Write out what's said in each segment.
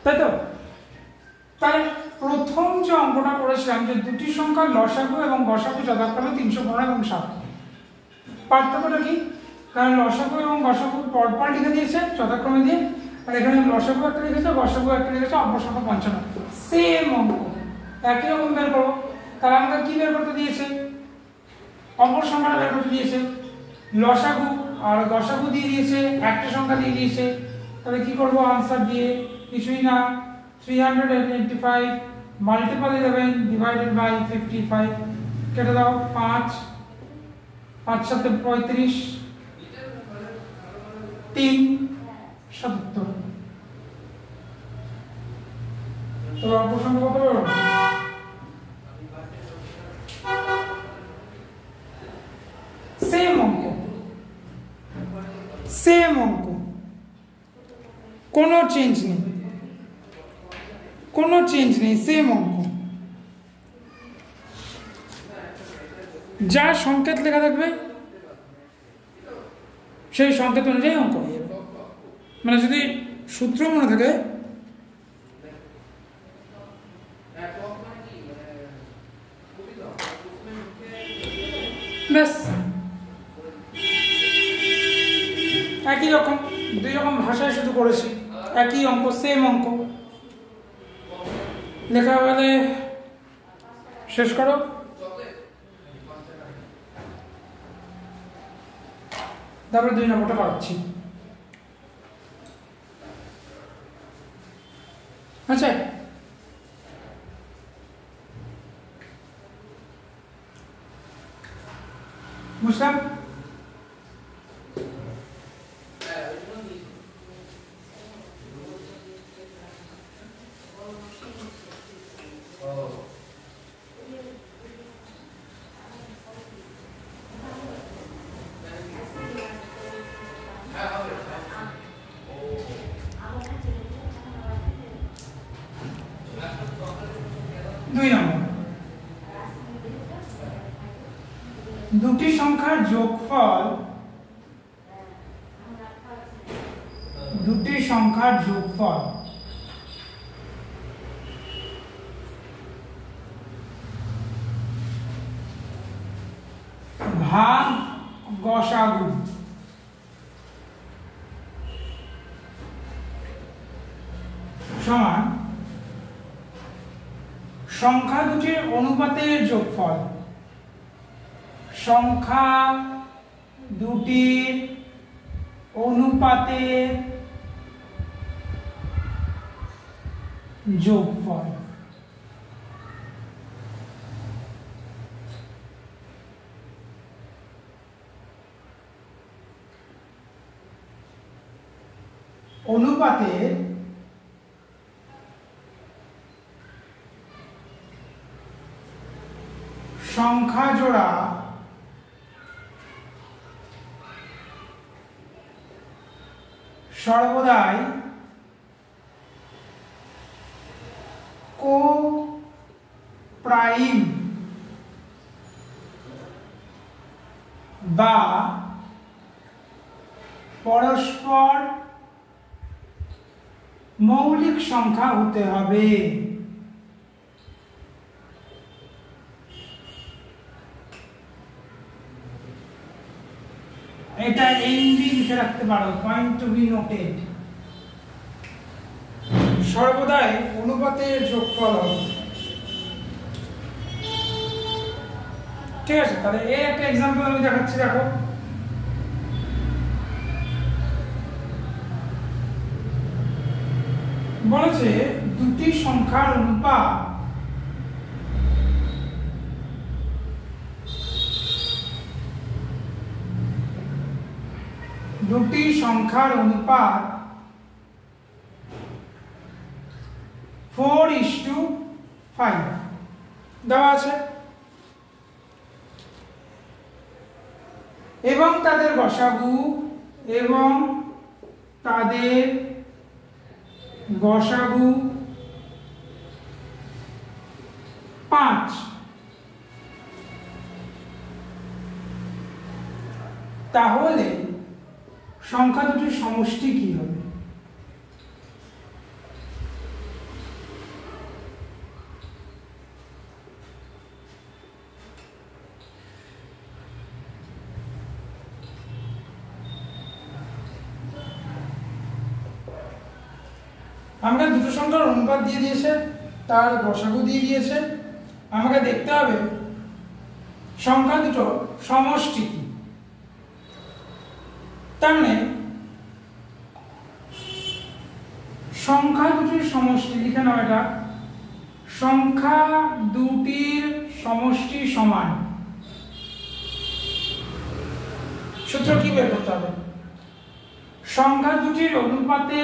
তাই তো? তাহলে প্রথম যে অঙ্কটা করেছিলাম যে দুটি সংখ্যার লসাগু এবং গসাগু যথাক্রমে 315 এবং 7, পার্থক্যটা কি? কারণ লসাগু এবং গসাগু পরপর লিখে দিয়েছে যথাক্রমে দিয়ে, আর এখানে লসাগু একটা লিখেছে, গসাগু একটা লিখেছে, অপর সংখ্যা 55। সেম অঙ্ক, একই রকম বের করবো। তাহলে আমাকে কি বের করতে দিয়েছে? অপর সংখ্যাটা বের করতে দিয়েছে। লসাগু আর গসাগু দিয়ে দিয়েছে, একটা সংখ্যা দিয়ে দিয়েছে। তাহলে কি করবো আনসার দিয়ে? কিছুই না, 385 মাল্টিপল 11 ডিভাইডেড বাই 55, কেটে দাও 5, 5 7 35, 3 77। তো অপর সংখ্যা কত হবে? সেম অঙ্ক, সেম অঙ্ক, কোনো চেঞ্জ নেই, কোনো চেঞ্জ নেই, সেম অঙ্ক। যা সংকেত লেখা থাকবে সেই সংকেত অনুযায়ী অঙ্ক হয়ে যাবে। মানে যদি সূত্র মনে থাকে, ব্যাস একই রকম, দুই রকম ভাষায় শুধু করেছি, একই অঙ্ক, সেম অঙ্ক। লেখা হলে শেষ করো। তারপরে 2 নম্বরটা করাচ্ছি। আচ্ছা, বুঝলাম। দুটি সংখ্যার যোগফল, দুটি সংখ্যার যোগফল ভাগ গসাগু সমান সংখ্যা দুটির অনুপাতের যোগফল। সংখ্যা দুটির অনুপাতের যোগফল। অনুপাতের সংখ্যা জোড়া সর্বদাই কো-প্রাইম বা পরস্পর মৌলিক সংখ্যা হতে হবে। এটা এমবি লিখে রাখতে পারো, পয়েন্ট টু বি নোটেড। সর্বদাই অনুপাতের যোগফল হবে। ঠিক আছে, তাহলে এই একটা एग्जांपल আমি দেখাচ্ছি, দেখো। বলেছে দুটি সংখ্যার অনুপাত দুটি সংখ্যার অনুপাত 4:5 দেওয়া আছে এবং তাদের গসাগু এবং তাদের গসাগু 5। তাহলে সংখ্যা দুটির সমষ্টি কি হবে? আমাকে দুটো সংখ্যার অনুপাত দিয়ে দিয়েছে, তার গসাগু দিয়ে দিয়েছে, আমাকে দেখতে হবে সংখ্যা দুটো সমষ্টি কি। তার মানে সংখ্যা দুটির সমষ্টি লিখে নাও, এটা সংখ্যা দুটির সমষ্টি সমান। সূত্র কি বের করতে হবে? সংখ্যা দুটির অনুপাতে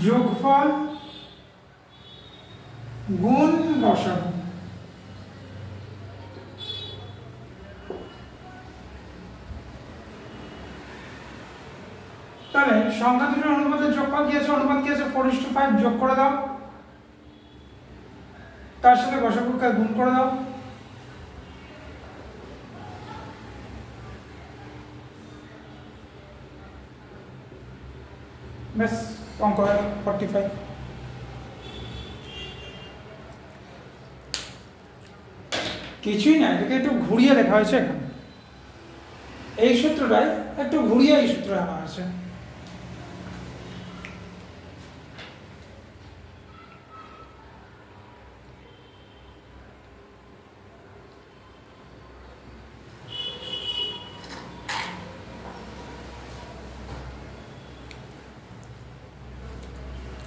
যোগফল গুণ গসাগু। তাহলে সংখ্যা দুটির অনুপাতের যোগফল কি আছে? অনুপাত কি আছে? 4:5 যোগ করে দাও, তার সাথে গসাগুকে গুণ করে দাও। ব্যাস, অঙ্ক 45। কিছুই না, এটাকে একটু ঘুরিয়ে লেখা হয়েছে এখানে। এই সূত্রটাই একটু ঘুরিয়ে এই সূত্র আনা হয়েছে।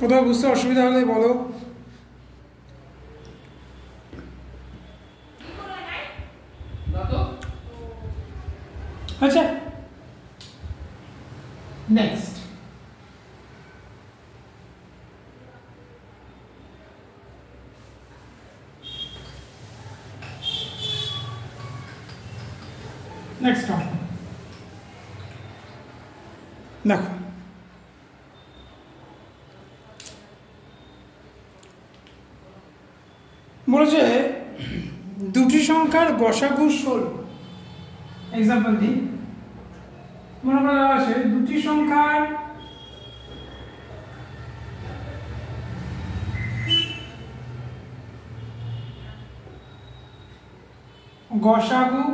কোথাও বুঝতে অসুবিধা হলে বলো। আচ্ছা, নেক্সট দেখো, বলেছে দুটি সংখ্যার গসাগু 16। এক্সাম্পল দিই, মনে করা দেওয়া আছে দুটি সংখ্যার গসাগু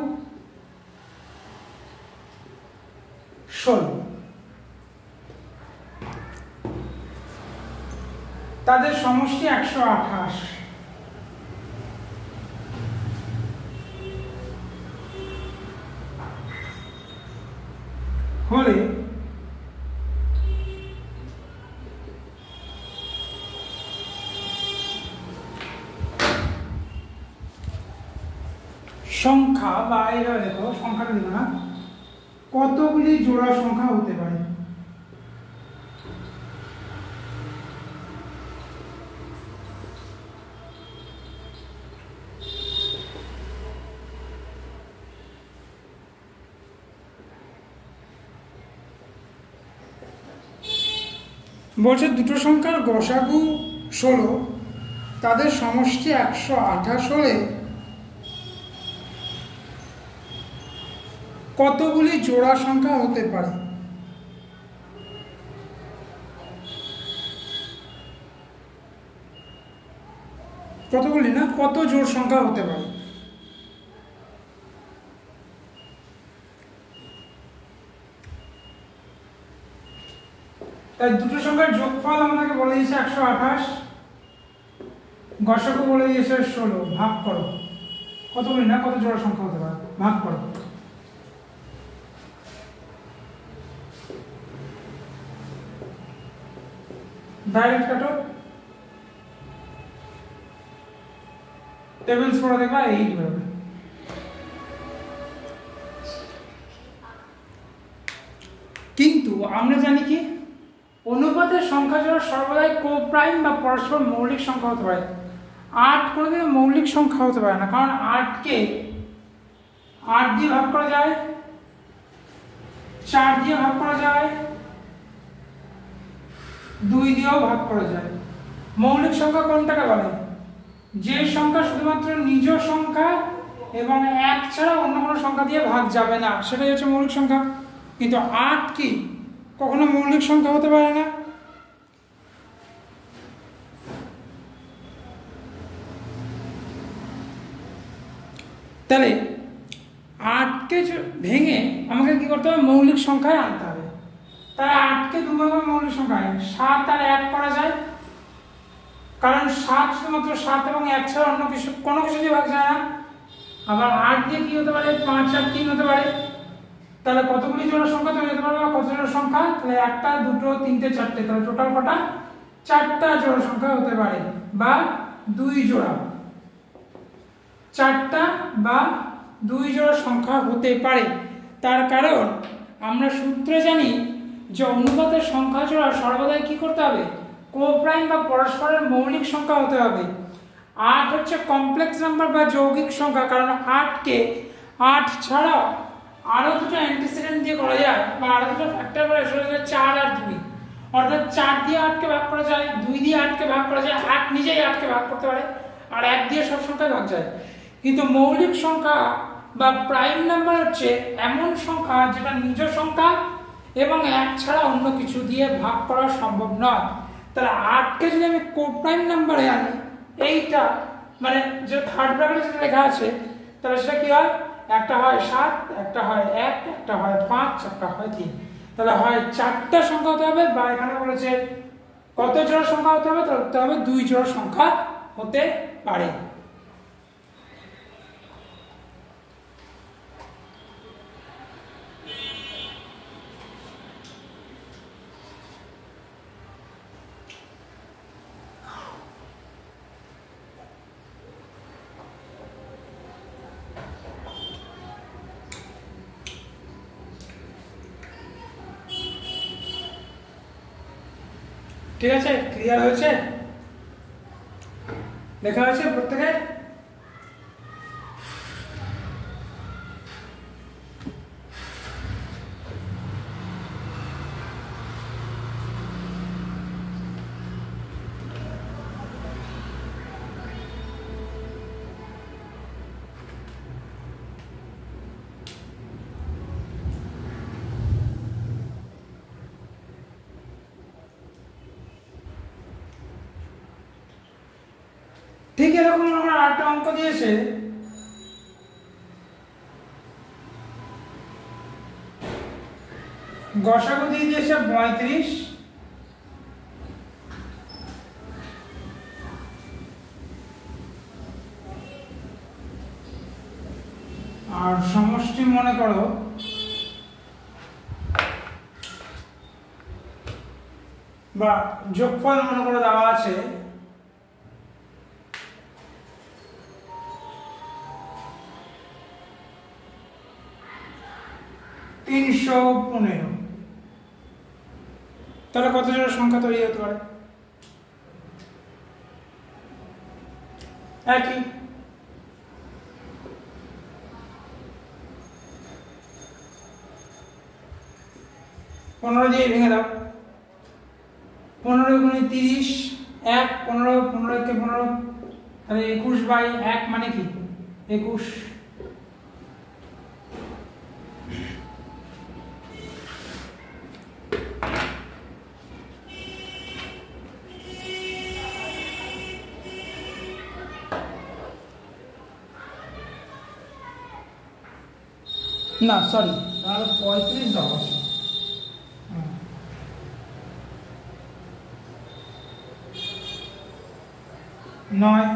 16, তাদের সমষ্টি 128 হলে সংখ্যা বা এইভাবে দেখো, সংখ্যাটা দেখো না, কতগুলি জোড়া সংখ্যা হতে পারে? বলছে দুটো সংখ্যার গসাগু 16, তাদের সমষ্টি 128 হলে কতগুলি জোড়া সংখ্যা হতে পারে? কতগুলি না, কত জোড় সংখ্যা হতে পারে? তাই দুটো সংখ্যার যোগফল আমাদেরকে বলে দিয়েছে 128, গসাগু বলে দিয়েছে 16। ভাগ করো, কতগুলি না, কত জোড়া সংখ্যা হতে পারে, ভাগ করো। ডাইরেক্ট কাটো, টেবিলস পড়ে দেখবা 8 বেরোবে। কিন্তু আমরা জানি কি অনুপাতের সংখ্যা জোড়া সর্বদাই কোপ্রাইম বা পরস্পর মৌলিক সংখ্যা হতে পারে। 8 কোনোদিন মৌলিক সংখ্যা হতে পারে না, কারণ 8কে 8 দিয়ে ভাগ করা যায়, 4 দিয়ে ভাগ করা যায়, 2 দিয়েও ভাগ করা যায়। মৌলিক সংখ্যা কোনটাকে বলে? যে সংখ্যা শুধুমাত্র নিজ সংখ্যা এবং 1 ছাড়া অন্য কোনো সংখ্যা দিয়ে ভাগ যাবে না, সেটাই হচ্ছে মৌলিক সংখ্যা। কিন্তু 8 কি কখনো মৌলিক সংখ্যা হতে পারে না। তাহলে 8কে ভেঙে আমাকে কি করতে হবে, মৌলিক সংখ্যায় আনতে হবে। তাহলে 8কে 2 ভাগে মৌলিক সংখ্যায় 7 আর 1 করা যায়, কারণ 7 শুধুমাত্র 7 এবং 1 ছাড়া অন্য কিছু কোনো কিছু দিয়ে ভাগ যায় না। আবার 8 দিয়ে কি হতে পারে, 5 আর 3 হতে পারে। তাহলে কতগুলি জোড়া সংখ্যা তৈরি হতে পারে, কত জোড়া সংখ্যা, তাহলে 1টা 2টো 3টে 4টে, তাহলে টোটাল কটা, 4টা জোড়া সংখ্যা হতে পারে, বা 2 জোড়া, 4টা বা 2 জোড়া সংখ্যা হতে পারে। তার কারণ আমরা সূত্রে জানি যে অনুপাতের সংখ্যা জোড়া সর্বদাই কি করতে হবে, কোপ্রাইম বা পরস্পরের মৌলিক সংখ্যা হতে হবে। 8 হচ্ছে কমপ্লেক্স নাম্বার বা যৌগিক সংখ্যা, কারণ 8কে 8 ছাড়াও আরো দুটো অ্যান্টিসিডেন্ট দিয়ে করা যায়, বা আরো দুটো ফ্যাক্টর করে, সেটা হচ্ছে 4 আর 2। অর্থাৎ 4 দিয়ে 8কে ভাগ করা যায়, 2 দিয়ে 8কে ভাগ করা যায়, 8 নিজেই 8কে ভাগ করতে পারে, আর 1 দিয়ে সব সংখ্যায় ভাগ যায়। কিন্তু মৌলিক সংখ্যা বা প্রাইম নাম্বার হচ্ছে এমন সংখ্যা যেটা নিজ সংখ্যা এবং 1 ছাড়া অন্য কিছু দিয়ে ভাগ করা সম্ভব নয়। তাহলে 8কে যদি আমি কোপ্রাইম নাম্বারে আনি, এইটা মানে যে থার্ড ব্র্যাকেটে যেটা লেখা আছে, তাহলে সেটা কি হয়, একটা হয় 7, একটা হয় 1, একটা হয় 5, একটা হয় 3। তাহলে হয় 4টা সংখ্যা হতে হবে, বা এখানে বলেছে কত জোড়া সংখ্যা হতে হবে, তাহলে হতে হবে 2 জোড়া সংখ্যা হতে পারে। ঠিক আছে, ক্লিয়ার হয়েছে, লেখা হয়েছে প্রত্যেকের? ঠিক এরকম আমরা 8টা অঙ্ক দিয়েছে, গসাগু দিয়ে দিয়েছে 35, আর সমষ্টি মনে করো বা যোগফল মনে করো দেওয়া আছে 315। তাহলে কত জোড়া সংখ্যা তৈরি হতে পারে? একই, 15 দিয়ে ভেঙে দাও, 15 গুণে 30, 1 15, 15 কে 15, তাহলে 21/1 মানে কি 21। না সরি, তাহলে 35 দেওয়া আছে। 9,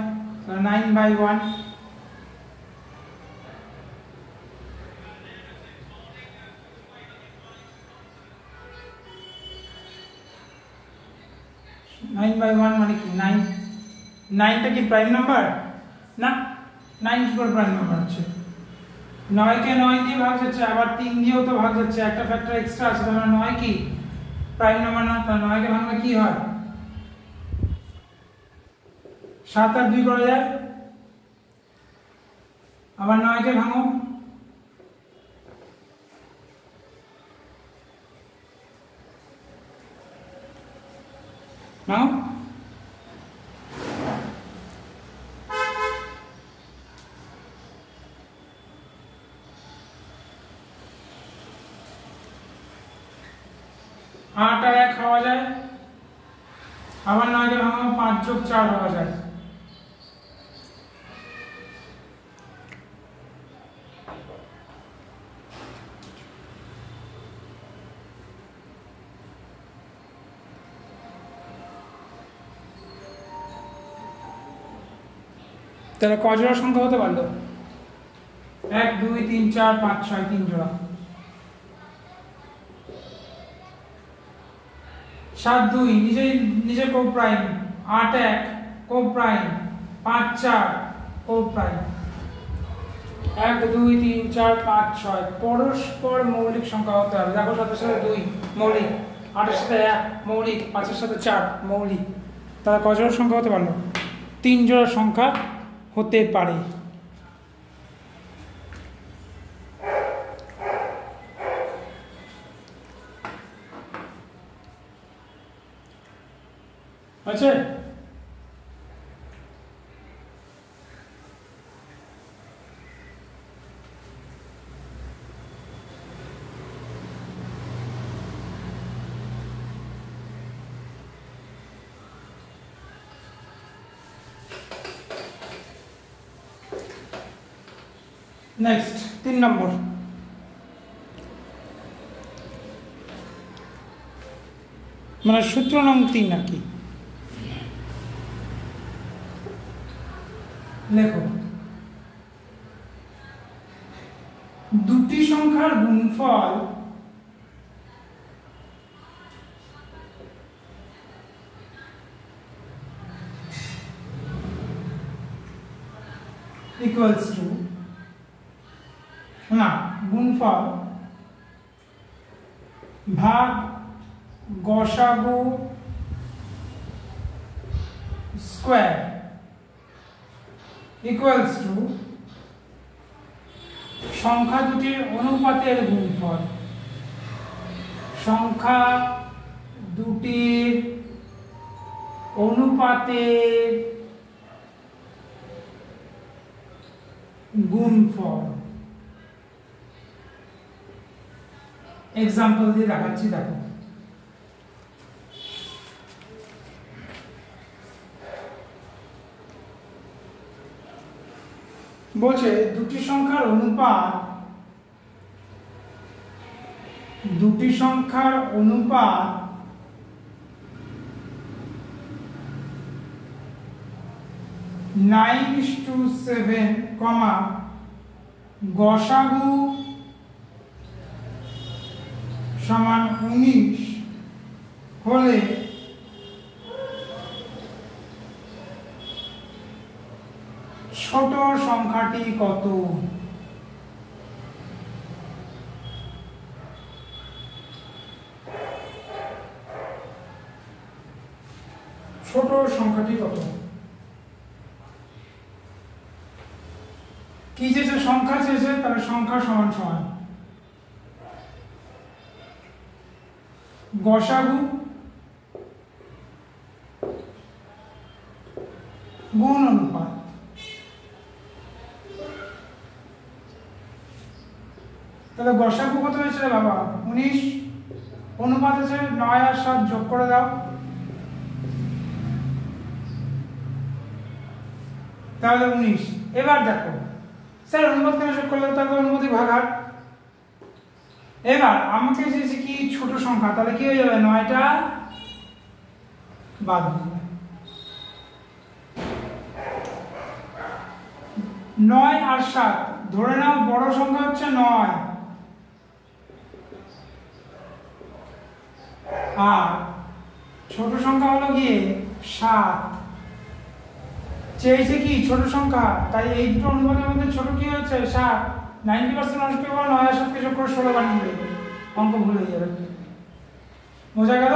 9/1, 9/1 মানে কি 9, 9টা কি প্রাইম নাম্বার না? 9 কি করে প্রাইম নাম্বার হচ্ছে? 9 কে 9 দিয়ে ভাগ যাচ্ছে, আবার 3 দিয়েও তো ভাগ যাচ্ছে, একটা ফ্যাক্টর এক্সট্রা আছে, তাহলে 9 কি প্রাইম নাম্বার না? তাহলে 9 কে ভাঙলে কি হয়, 7 আর 2 করা যায়, আবার 9 কে ভাঙো, ভাঙো, 8 আর 1 খাওয়া যায়, আবার 9 কে ভাঙো, 5 + 4 হওয়া যায়। তাহলে ক জোড়া সংখ্যা হতে পারলো? 1 2 3 4 5 6 3 জোড়া। 7 2 নিজে কো প্রাইম, 8 1 কো প্রাইম, 5 4 কো প্রাইম। 1 2 3 4 5 6 পরস্পর মৌলিক সংখ্যা হতে হবে। দেখো 7 এর সাথে 2 মৌলিক, 8 এর সাথে 1 মৌলিক, 5 এর সাথে 4 মৌলিক। তাহলে ক জোড়া সংখ্যা হতে পারলো? 3 জোড়া সংখ্যা হতে পারে। আচ্ছা, নেক্সট 3 নম্বর। মানে সূত্র নং 3 আর কি। লেখো, দুটি সংখ্যার গুণফল ইকুয়ালস টু, না গুণফল ভাগ গসাগু স্কোয়ার ইকুয়ালস টু সংখ্যা দুটির অনুপাতের গুণফল। সংখ্যা দুটির অনুপাতের গুণফল। এক্সাম্পল দিয়ে দেখাচ্ছি, দেখো। বলছে দুটি সংখ্যার অনুপাত 9:7, গসাগু সমান 19 হলে ছোট সংখ্যাটি কত? ছোট সংখ্যাটি কত? কি চেয়েছে? সংখ্যা চেয়েছে, তাহলে সংখ্যা সমান সমান গসাগু গুণ অনুপাত। তাহলে গসাগু কত হয়েছে বাবা? 19। অনুপাত আছে 9 আর 7 যোগ করে দাও, তাহলে 19। এবার দেখো স্যার অনুপাত কেন যোগ করলে? তাহলে অনুপাতই ভাগার। এবার আমাকে চেয়েছে কি ছোট সংখ্যা, তাহলে কি হয়ে যাবে? 9টা বাদ দিবে। 9 আর 7 ধরে নাও বড় সংখ্যা হচ্ছে 9 আর ছোট সংখ্যা হলো গিয়ে 7। চেয়েছে কি ছোট সংখ্যা, তাই এই দুটো অনুপাতের মধ্যে ছোট কি হচ্ছে? 7। 90% মানুষকে বলো 9 আর 7 কে যোগ করে 16 বানিয়ে দেবে, অঙ্ক ভুল হয়ে যাবে। বোঝা গেল?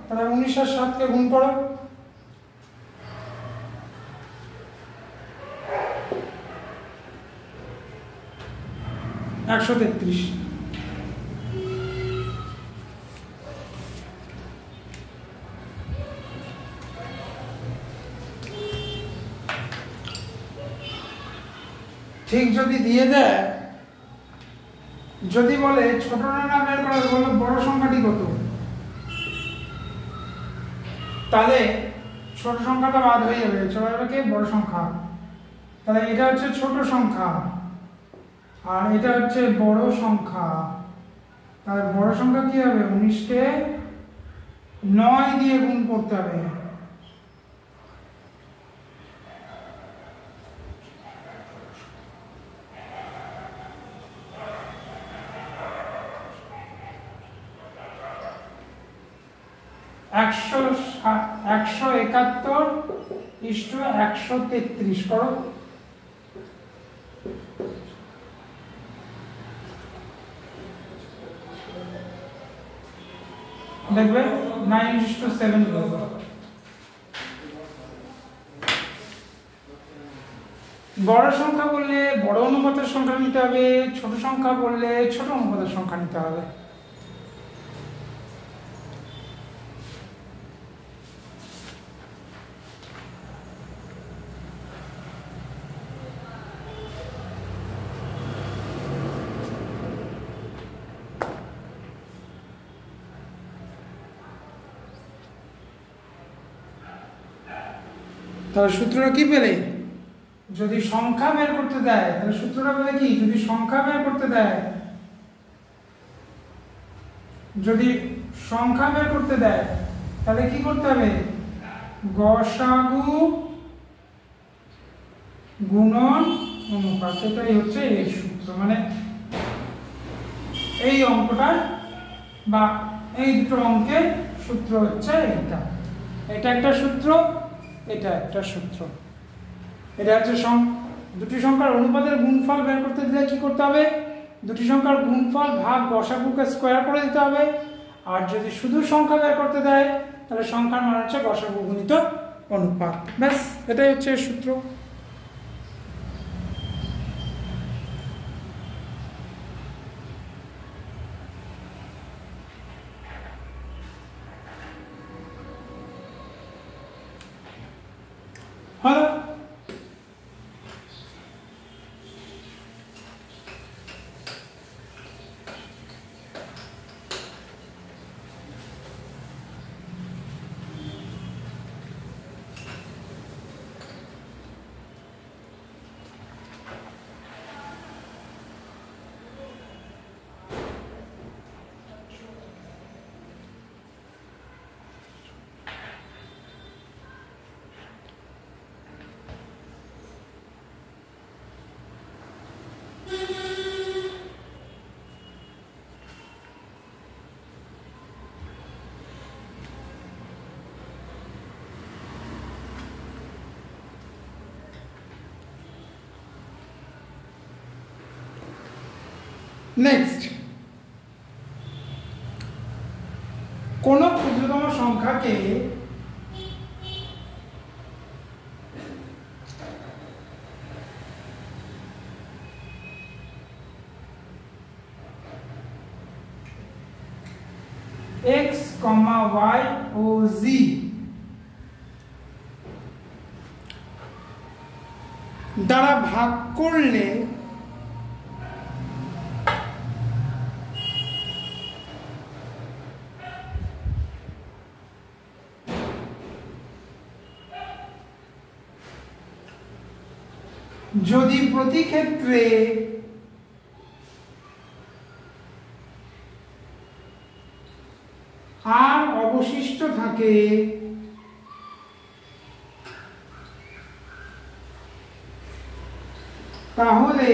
তাহলে 19 আর 7 কে গুণ করো, $133। ঠিক যদি দিয়ে দেয়, যদি বলে ছোটটা না বের করে বলে বড় সংখ্যাটি কত, তাহলে ছোট সংখ্যাটা বাদ হয়ে যাবে, চলে যাবে কি বড় সংখ্যা। তাহলে এটা হচ্ছে ছোট সংখ্যা আর এটা হচ্ছে বড় সংখ্যা। তাহলে বড় সংখ্যা কি হবে? 19 কে 9 দিয়ে গুণ করতে হবে। 171:133 করো। দেখবে 9:7 বলবো। বড় সংখ্যা বললে বড় অনুপাতের সংখ্যা নিতে হবে, ছোট সংখ্যা বললে ছোট অনুপাতের সংখ্যা নিতে হবে। তাহলে সূত্রটা কি পেলে? যদি সংখ্যা বের করতে দেয় তাহলে সূত্রটা পেলে কি? যদি সংখ্যা বের করতে দেয়, যদি সংখ্যা বের করতে দেয় তাহলে কি করতে হবে? গসাগু গুণন অনুপাত, এটাই হচ্ছে এই সূত্র। মানে এই অঙ্কটার বা এই দুটো অঙ্কের সূত্র হচ্ছে এটা। এটা একটা সূত্র, এটা একটা সূত্র। এটা হচ্ছে দুটি সংখ্যার অনুপাতের গুণফল বের করতে দিলে কি করতে হবে? দুটি সংখ্যার গুণফল ভাগ গসাগুকে স্কয়ার করে দিতে হবে। আর যদি শুধু সংখ্যা বের করতে দেয় তাহলে সংখ্যার মান হচ্ছে গসাগু গুণিত অনুপাত। ব্যাস, এটাই হচ্ছে সূত্র। হলো? নেক্সট, কোন ক্ষুদ্রতম সংখ্যাকে x, y ও z দ্বারা ভাগ করলে যদি প্রতি ক্ষেত্রে আর অবশিষ্ট থাকে তাহলে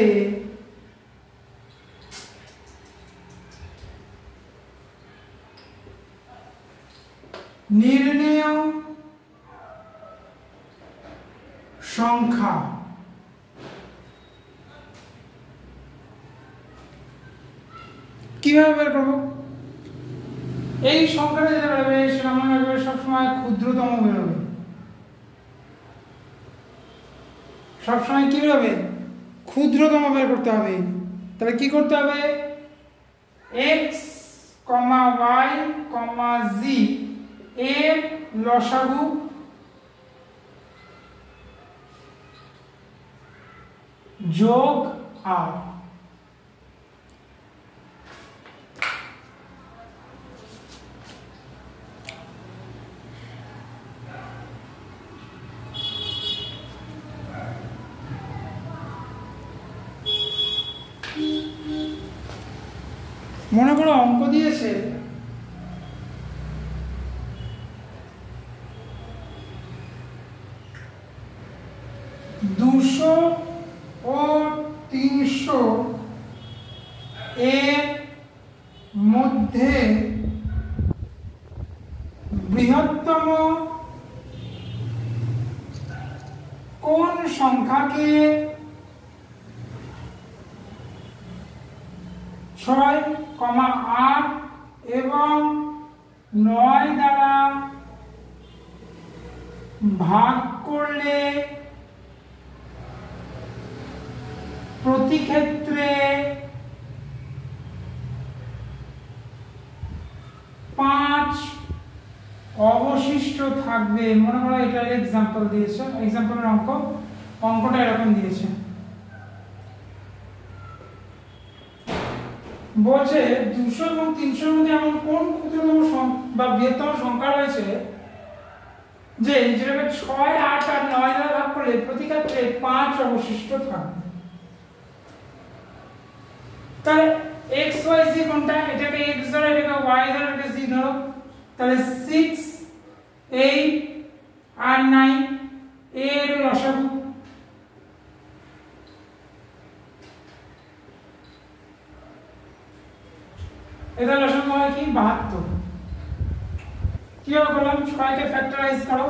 নির্ণেয় সংখ্যা কিভাবে বের করবো? এই সংখ্যাটা যেটা বেরোবে সেটা মনে রাখবে সবসময় ক্ষুদ্রতম বেরোবে। সবসময় কি বেরোবে? ক্ষুদ্রতম বের করতে হবে। তাহলে কি করতে হবে? x, y, z এর লসাগু যোগ r। মনে করো অঙ্ক দিয়েছে 200 ও 300 এর মধ্যে বৃহৎ সংখ্যাকে 6,8 এবং 9 দ্বারা ভাগ করলে প্রতি ক্ষেত্রে 5 অবশিষ্ট থাকবে। মনে করো এটা এক্সাম্পল দিয়েছে, এক্সাম্পলের অঙ্কটা এরকম দিয়েছে। বলছে 200 এবং 300 এর মধ্যে এমন কোন ক্ষুদ্রতম বা বৃহত্তম সংখ্যা রয়েছে যে যেটাকে 6, 8 আর 9 দ্বারা ভাগ করলে প্রতি ক্ষেত্রে 5 অবশিষ্ট থাকবে। তাহলে x y z কোনটা? এটাকে x ধরো, এটাকে y ধরো, এটাকে z ধরো। তাহলে 6, 8 আর 9 এর লসাগু। এটা লসাগু হয় কি 72। কিভাবে করলাম? 6 কে ফ্যাক্টরাইজ করো,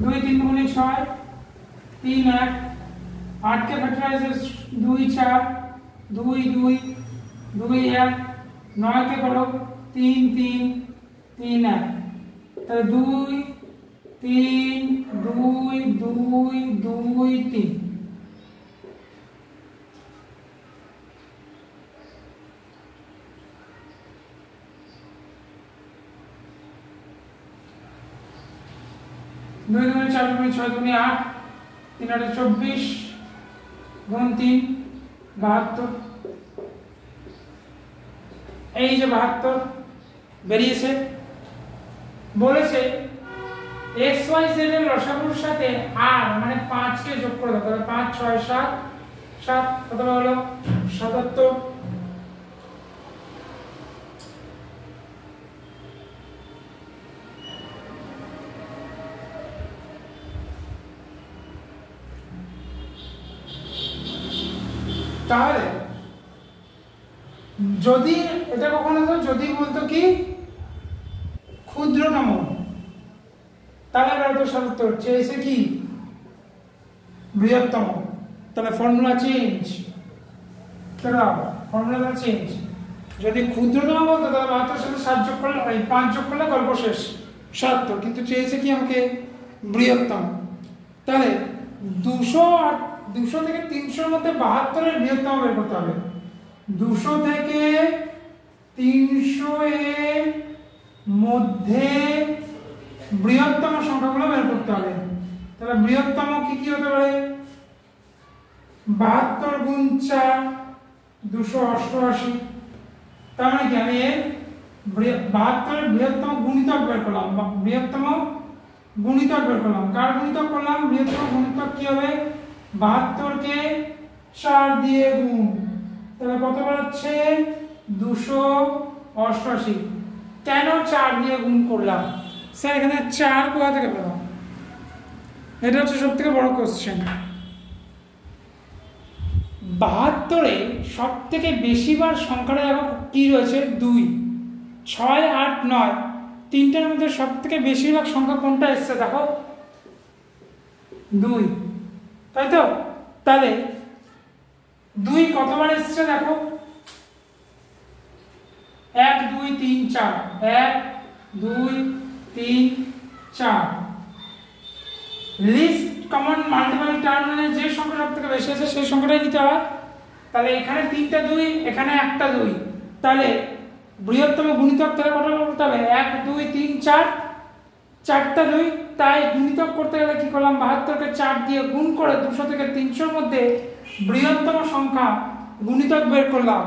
2 3 গুণে 6, 3 1। 8 কে ফ্যাক্টরাইজ 2 4, 2 2 2 1। 9 কে করো 3 3 3 1। তাহলে 2 3 2 2 2 3। দুই দুগুণে 4 দুগুণে 6 দুগুণে 8, 3 8 24 গুণ 3 72। এই যে 72 বেরিয়েছে। বলেছে x y z এর লসাগুর সাথে r মানে 5 কে যোগ করে দাও। তাহলে 5 6 7 7 কত হলো? 77। তাহলে যদি এটা কখনো যদি বলতো কি ক্ষুদ্রতম, তাহলে বলতো 77, চেয়েছে কি বৃহত্তম। তাহলে ফর্মুলা চেঞ্জ, ফর্মুলা চেঞ্জ। যদি ক্ষুদ্রতম বলতো তাহলে 72 সাথে 7 যোগ করলে 5 যোগ করলে গল্প শেষ, 77। কিন্তু চেয়েছে কি আমাকে বৃহত্তম। তাহলে 200 আর 200 থেকে 300 এর মধ্যে 72 এর বৃহত্তম বের করতে হবে। 200 থেকে 300 এর মধ্যে বৃহত্তম সংখ্যাগুলো বের করতে হবে। তাহলে বৃহত্তম কি কি হতে পারে? 72 গুণ 4 288। তার মানে কি আমি এর 72 এর বৃহত্তম গুণিতক বের করলাম, বৃহত্তম গুণিতক বের করলাম। কার গুণিতক করলাম? বৃহত্তম গুণিতক কি হবে? 72 কে 4 দিয়ে গুণ। তাহলে কত হচ্ছে? 288। কেন 4 দিয়ে গুণ করলাম? স্যার এখানে 4 কোথা থেকে পেলাম? এটা হচ্ছে সবথেকে বড় কোশ্চেন। 72-এ সবথেকে বেশিবার সংখ্যাটা দেখো কি রয়েছে? 2। 6 8 9 তিনটার মধ্যে সবথেকে বেশিরভাগ সংখ্যা কোনটা এসছে দেখো? 2, তাই তো? তাহলে 2 কতবার এসছে দেখো? 1 2 3 4, 1 2 3 4। লিস্ট কমন মাল্টিপল টার্মিনালে যে সংখ্যা সবথেকে বেশি আছে সেই সংখ্যাটাই নিতে হয়। তাহলে এখানে 3টা 2, এখানে একটা 2। তাহলে বৃহত্তম গুণিতক তাহলে কত করতে হবে? 1 2 3 4, 4টা 2। তাই গুণিতক করতে গেলে কি করলাম? 72 কে 4 দিয়ে গুণ করে 200 থেকে 300 এর মধ্যে বৃহত্তম সংখ্যা গুণিতক বের করলাম।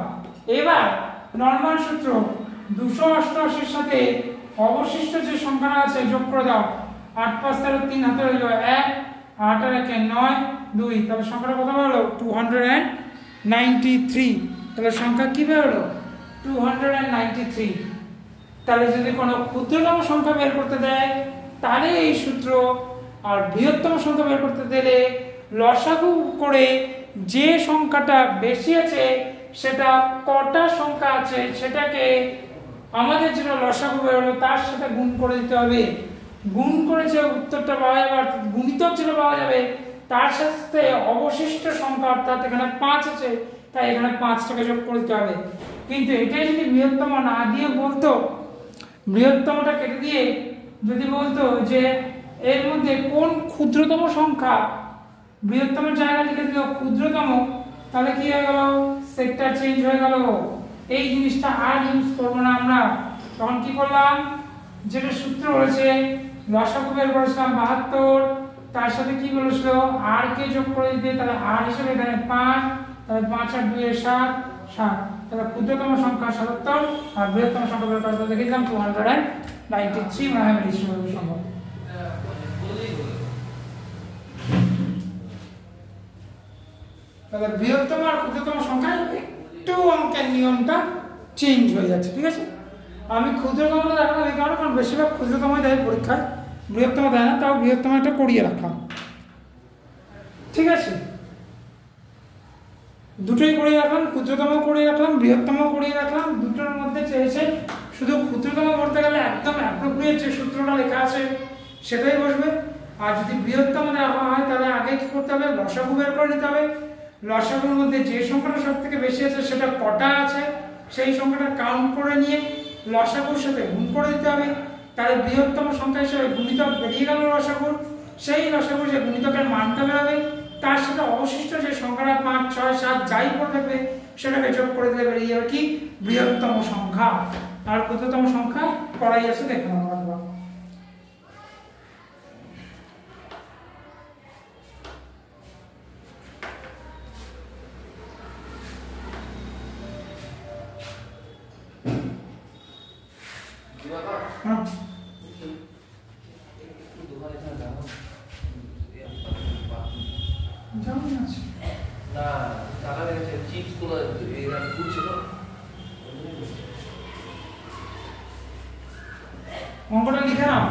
এবার নরমাল সূত্র 288 এর সাথে অবশিষ্ট যে সংখ্যাটা আছে যোগ করে দাও। 8 5 13 3 হাতে রইল 1, 8 আর 1 9 2। তাহলে সংখ্যাটা কত হলো? 293। তাহলে সংখ্যা কি বের হলো? 293। তাহলে যদি কোনো ক্ষুদ্রতম সংখ্যা বের করতে দেয় তাহলে এই সূত্র, আর বৃহত্তম সংখ্যা বের করতে দিলে লসাগু করে যে সংখ্যাটা বেশি আছে সেটা কটা সংখ্যা আছে সেটাকে আমাদের যেটা লসাগু বের হলো তার সাথে গুণ করে দিতে হবে। গুণ করে যে উত্তরটা পাওয়া যাবে, গুণিতক যেটা পাওয়া যাবে তার সাথে অবশিষ্ট সংখ্যা, অর্থাৎ এখানে 5 আছে তাই এখানে 5টাকে যোগ করে দিতে হবে। কিন্তু এটাই যদি বৃহত্তম না দিয়ে বলতো, বৃহত্তমটা কেটে দিয়ে যদি বলতো যে এর মধ্যে কোন ক্ষুদ্রতম সংখ্যা, বৃহত্তমের জায়গা লিখে দিল ক্ষুদ্রতম, তাহলে কি হয়ে গেল, সেক্টর চেঞ্জ হয়ে গেল। এই জিনিসটা আর ইউজ করবো না আমরা। তখন কি করলাম, যেটা সূত্র বলেছে লসাগু বের করেছিলাম 72, তার সাথে কি বলেছিল আর কে যোগ করে দিতে, তাহলে আর হিসেবে এখানে 5, তাহলে 5 আর 2 এর 7, 7, তাহলে ক্ষুদ্রতম সংখ্যা 77 আর বৃহত্তম সংখ্যা বের করতে দেখে দিলাম 293, মানে আমি হিসেবে সম্ভব। তাহলে বৃহত্তম আর ক্ষুদ্রতম সংখ্যা একটু অঙ্কের নিয়মটা চেঞ্জ হয়ে যাচ্ছে, ঠিক আছে। আমি ক্ষুদ্রতমটা দেখালাম এই কারণে, কারণ বেশিরভাগ ক্ষুদ্রতমই দেয় পরীক্ষায়, বৃহত্তম দেয় না, তাও বৃহত্তম একটা করিয়ে রাখলাম, ঠিক আছে। দুটোই করিয়ে রাখলাম, ক্ষুদ্রতম করিয়ে রাখলাম, বৃহত্তম করিয়ে রাখলাম। দুটোর মধ্যে চেয়েছে শুধু ক্ষুদ্রতম করতে গেলে একদম অ্যাপ্রোপ্রিয়েট যে সূত্রটা লেখা আছে সেটাই বসবে। আর যদি বৃহত্তম দেওয়া হয় তাহলে আগে কি করতে হবে, লসাগু বের করে নিতে হবে। লসাগুর মধ্যে যে সংখ্যাটা সব থেকে বেশি আছে সেটা কটা আছে সেই সংখ্যাটা কাউন্ট করে নিয়ে লসাগুর সাথে গুণ করে দিতে হবে। তাহলে বৃহত্তম সংখ্যা হিসেবে গুণিতক বেরিয়ে গেল লসাগুর, সেই লসাগুর যে গুণিতকের মানটা বেরোবে তার সাথে অবশিষ্ট যে সংখ্যাটা 5, 6, 7 যাই পড়ে থাকবে সেটাকে যোগ করে দিলে বেরিয়ে যাবে কি, বৃহত্তম সংখ্যা। আর ক্ষুদ্রতম সংখ্যা পড়াই আছে, দেখুন আমরা। অঙ্কটা লিখে নাও।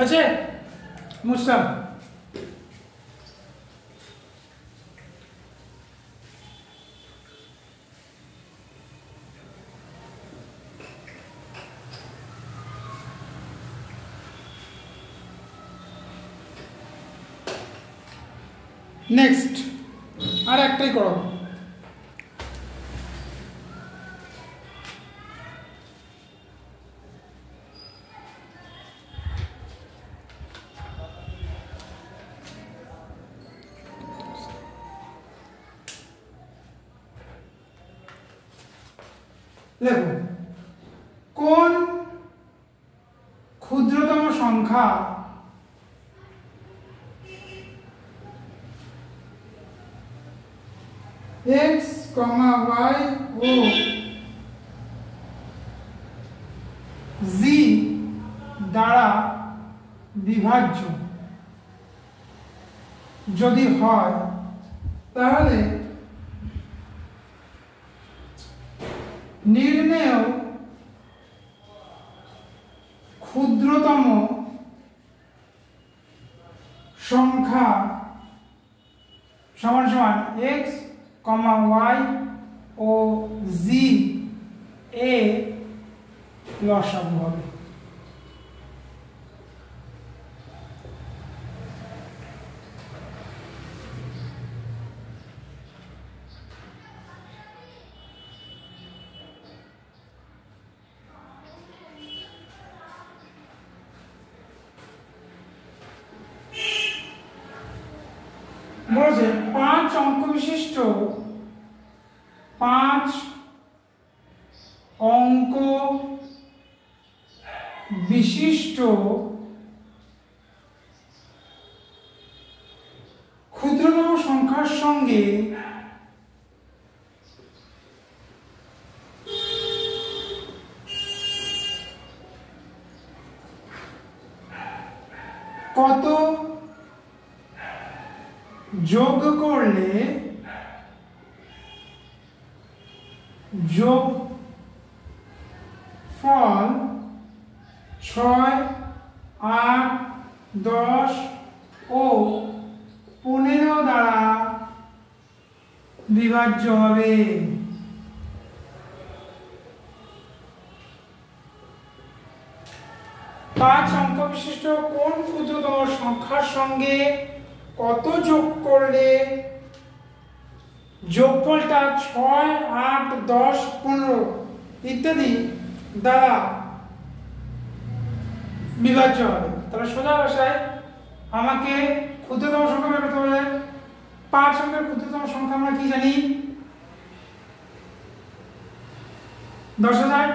আছে মুসলাম, নেক্সট আর একটাই করো। দেখুন, কোন ক্ষুদ্রতম সংখ্যা x, y ও z দ্বারা বিভাজ্য যদি হয় তাহলে নির্ণেয় ক্ষুদ্রতম সমান সমান x, y ও z এ লসাগু হবে। বলছে 5 অঙ্ক বিশিষ্ট 5 অঙ্ক বিশিষ্ট ক্ষুদ্রতম সংখ্যার সঙ্গে কত যোগ করলে যোগফল 6, 8, 10 ও 15 দ্বারা বিভাজ্য হবে। পাঁচ অঙ্ক বিশিষ্ট কোন ক্ষুদ্রতম সংখ্যার সঙ্গে কত যোগ করলে যোগফলটা 6, 8, 10, 15 ইত্যাদি দ্বারা বিভাজ্য হবে। তাহলে সোজা ভাষায় আমাকে ক্ষুদ্রতম সংখ্যা বের করতে হলে 5 অঙ্কের ক্ষুদ্রতম সংখ্যা আমরা কি জানি? 10,000।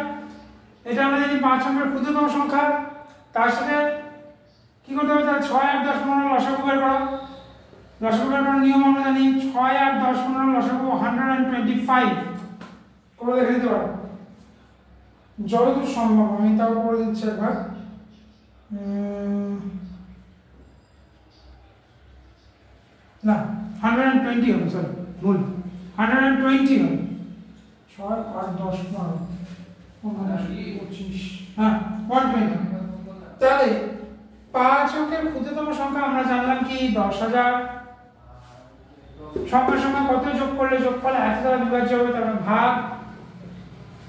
এটা আমরা জানি 5 অঙ্কের ক্ষুদ্রতম সংখ্যা। তার সাথে কি করতে হবে? তাহলে 6, 8, 10, 15 লসাগু বের করো। লসাগু বের করার নিয়ম আমরা জানি 6, 8, 10, 15 লসাগু 125 করে দেখে দিতে পারো যতদূর সম্ভব। আমি তাও করে দিচ্ছি একবার। না 120 হবে, সরি ভুল, 120 হবে। 6, 8, 10, 15, 25, হ্যাঁ 120। তাহলে 5 অঙ্কের ক্ষুদ্রতম সংখ্যা আমরা জানলাম কি? 10,000। সংখ্যার সঙ্গে কত যোগ করলে যোগফল 1 দ্বারা বিভাজ্য হবে? তার মানে ভাগ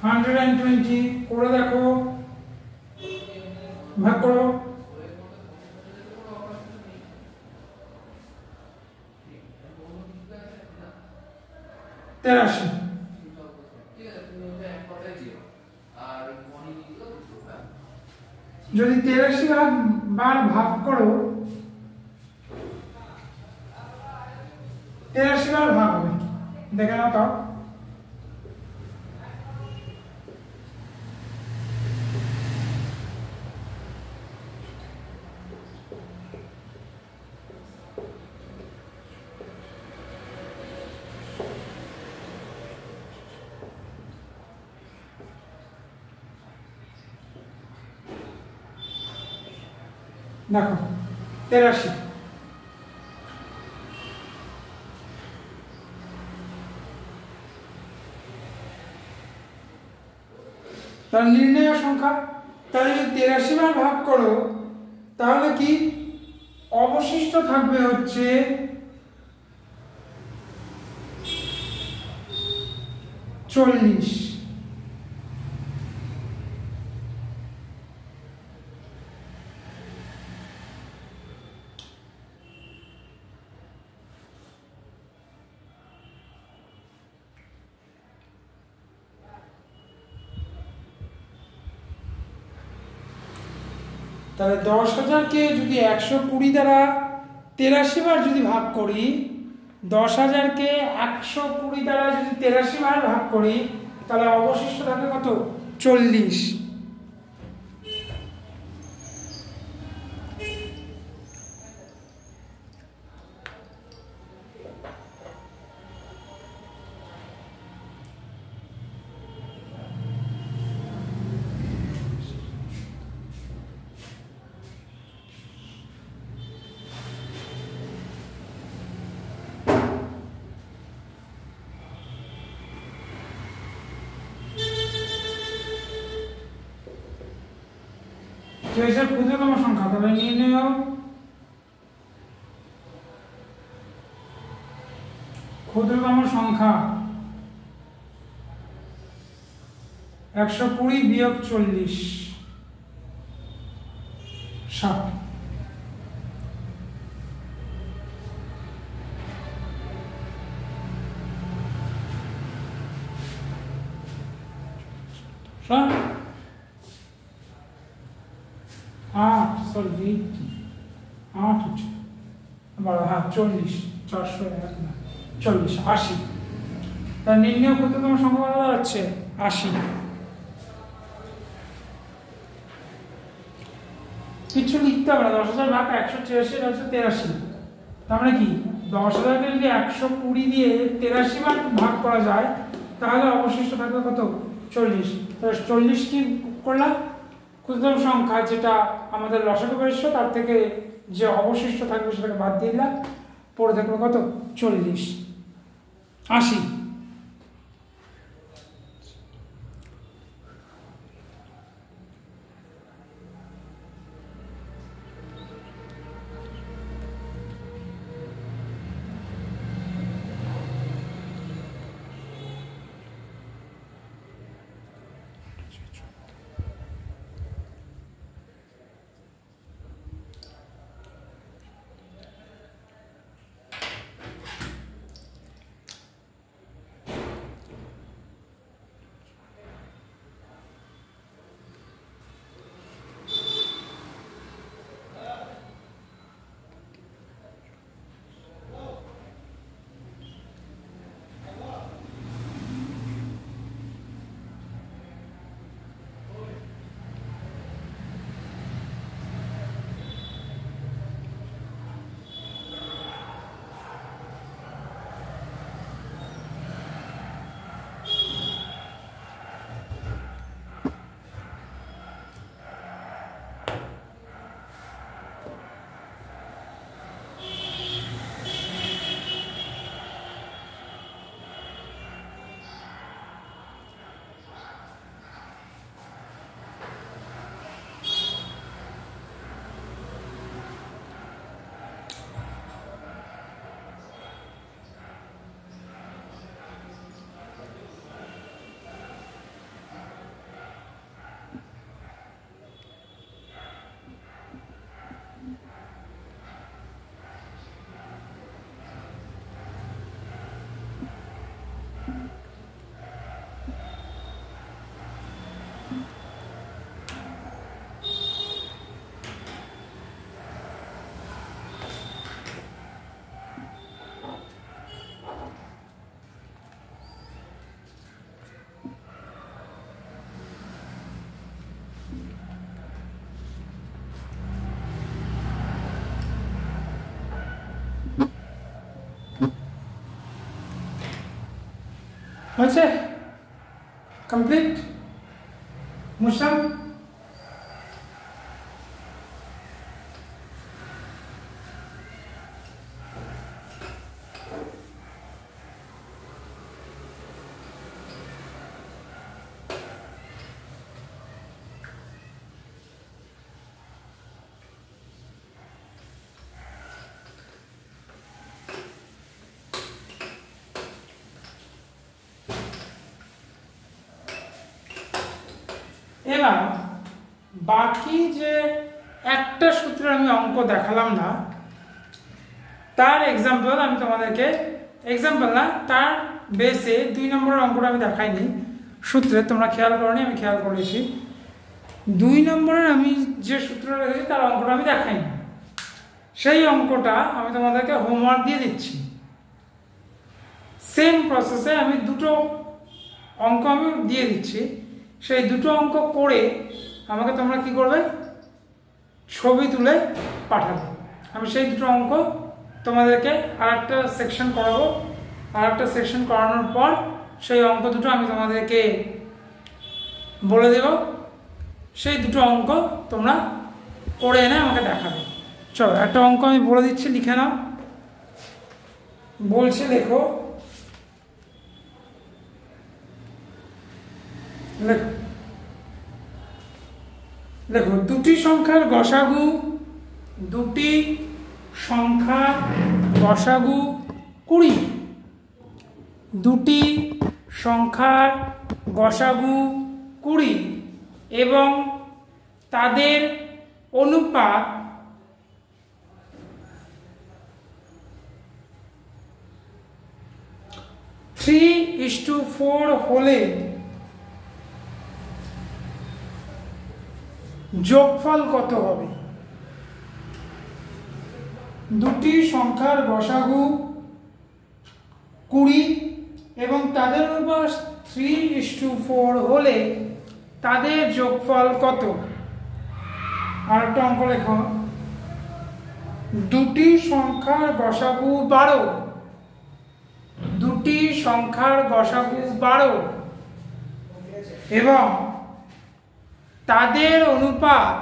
120 করে দেখো, ভাগ করো। 83। যদি 83 বার ভাগ করো, 83 বার ভাগ হবে, দেখে নাও তাও। দেখো 83। তার নির্ণয় সংখ্যা। তাহলে যদি 83 বার ভাগ করো তাহলে কি অবশিষ্ট থাকবে হচ্ছে 40। তাহলে 10,000কে যদি 120 দ্বারা 83 বার যদি ভাগ করি, 10,000কে 120 দ্বারা যদি 83 বার ভাগ করি তাহলে অবশিষ্ট থাকে কত? 40। এসব ক্ষুদ্রতম সংখ্যা। তাহলে নির্ণয় ক্ষুদ্রতম সংখ্যা 120 বিয়োগ 40 60। आठ सॉरी 8 हाँ 40 440 80। তার নির্ণয় ক্ষুদ্রতম সংখ্যা কত দাঁড়াচ্ছে 80। কিছু লিখতে হবে না, 10,000 ভাগ 183 183। তার মানে কি 10,000কে যদি 120 দিয়ে 83 বার ভাগ করা যায় তাহলে অবশিষ্ট থাকবে কত 40। তাহলে 40 কি করলাম ক্ষুদ্রতম সংখ্যা যেটা আমাদের লসাগু বেরিয়েছে তার থেকে যে অবশিষ্ট থাকবে সেটাকে বাদ দিয়ে দিলাম, পড়ে থাকবে কত 40 80। হয়েছে কমপ্লিট মুসলাম। এবার বাকি যে একটা সূত্রে আমি অঙ্ক দেখালাম না তার এক্সাম্পল আমি তোমাদেরকে, এক্সাম্পল না তার বেসে 2 নম্বরের অঙ্কটা আমি দেখাইনি সূত্রে, তোমরা খেয়াল করোনি আমি খেয়াল করেছি। 2 নম্বরের আমি যে সূত্রটা রেখেছি তার অঙ্কটা আমি দেখাইনি, সেই অঙ্কটা আমি তোমাদেরকে হোমওয়ার্ক দিয়ে দিচ্ছি। সেম প্রসেসে আমি দুটো অঙ্ক আমি দিয়ে দিচ্ছি, সেই দুটো অঙ্ক করে আমাকে তোমরা কি করবে ছবি তুলে পাঠাবে। আমি সেই দুটো অঙ্ক তোমাদেরকে আরেকটা সেকশন করাবো, আরেকটা সেকশন করানোর পর সেই অঙ্ক দুটো আমি তোমাদেরকে বলে দেব, সেই দুটো অঙ্ক তোমরা করে এনে আমাকে দেখাবে। চলো একটা অঙ্ক আমি বলে দিচ্ছি, লিখে নাও। বলছে দেখো, দেখো দুটি সংখ্যার গসাগু, দুটি সংখ্যার গসাগু 20 দুটি সংখ্যার গসাগু 20 এবং তাদের অনুপাত 3:4 হলে যোগফল কত হবে? দুটি সংখ্যার গসাগু 20 এবং তাদের অনুপাত 3:4 হলে তাদের যোগফল কত? আর একটা অঙ্ক লেখো, দুটি সংখ্যার গসাগু 12, দুটি সংখ্যার গসাগু 12 এবং তাদের অনুপাত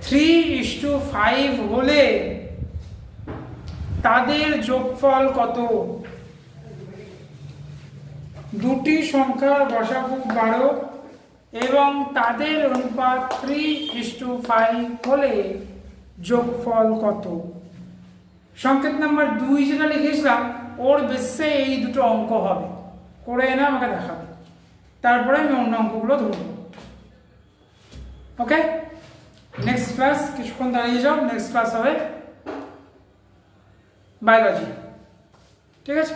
3:5 হলে তাদের যোগফল কত? দুটি সংখ্যার গসাগু 12 এবং তাদের অনুপাত 3:5 হলে যোগফল কত? সংকেত নাম্বার 2 যেটা লিখেছিলাম ওর বেসে এই দুটো অঙ্ক হবে, করে এনে আমাকে দেখাবে, তারপরে আমি অন্য অঙ্কগুলো ধরব। ওকে, নেক্সট ক্লাস, কিছুক্ষণ দাঁড়িয়ে যাও, নেক্সট ক্লাস হবে বায়োলজি। ঠিক আছে।